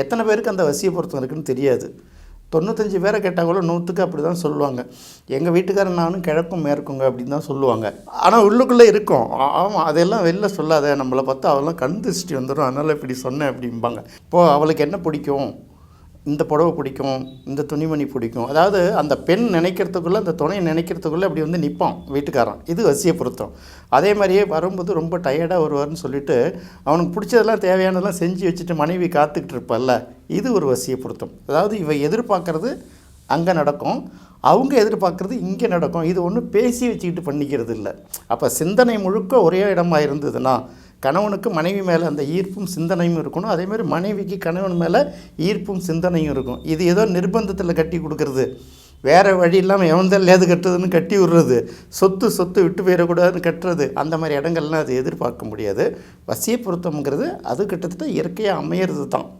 எத்தனை பேருக்கு அந்த வசிய பொருத்தம் இருக்குதுன்னு தெரியாது. 95 பேரை கேட்டால் கூட 100க்கு அப்படி தான் சொல்லுவாங்க. எங்கள் வீட்டுக்காரன் நானும் கிழக்கும் மேற்குங்க அப்படின்னு தான் சொல்லுவாங்க. ஆனால் உள்ளுக்குள்ளே இருக்கும். ஆமாம், அதெல்லாம் வெளில சொல்லாத, நம்மளை பார்த்தா அவெல்லாம் கண் திருஷ்டி வந்துடும், அதனால் இப்படி சொன்னேன் அப்படிம்பாங்க. இப்போது அவளுக்கு என்ன பிடிக்கும், இந்த புடவை பிடிக்கும், இந்த துணிமணி பிடிக்கும். அதாவது அந்த பெண் நினைக்கிறதுக்குள்ளே, அந்த துணையை நினைக்கிறதுக்குள்ளே அப்படி வந்து நிற்பான் வீட்டுக்காரன். இது வசிய பொருத்தம். அதே மாதிரியே வரும்போது ரொம்ப டயர்டாக வருவார்னு சொல்லிவிட்டு அவனுக்கு பிடிச்சதெல்லாம் தேவையானதெல்லாம் செஞ்சு வச்சுட்டு மனைவி காத்துக்கிட்டு இருப்பல்ல, இது ஒரு வசிய பொருத்தம். அதாவது இவ எதிர்பார்க்குறது அங்கே நடக்கும், அவங்க எதிர்பார்க்குறது இங்கே நடக்கும். இது ஒன்றும் பேசி வச்சுக்கிட்டு பண்ணிக்கிறது இல்லை. அப்போ சிந்தனை முழுக்க ஒரே இடமாக இருந்ததுன்னா கணவனுக்கு மனைவி மேலே அந்த ஈர்ப்பும் சிந்தனையும் இருக்கணும். அதேமாதிரி மனைவிக்கு கணவன் மேலே ஈர்ப்பும் சிந்தனையும் இருக்கும். இது ஏதோ நிர்பந்தத்தில் கட்டி கொடுக்கறது, வேறு வழி இல்லாமல் எவன்தான் கட்டுறதுன்னு கட்டி விடுறது, சொத்து விட்டு போயிடக்கூடாதுன்னு கட்டுறது, அந்த மாதிரி இடங்கள்லாம் அது எதிர்பார்க்க முடியாது. வசிய பொருத்தம்ங்கிறது அது கிட்டத்தட்ட இயற்கையாக அமையிறது தான்.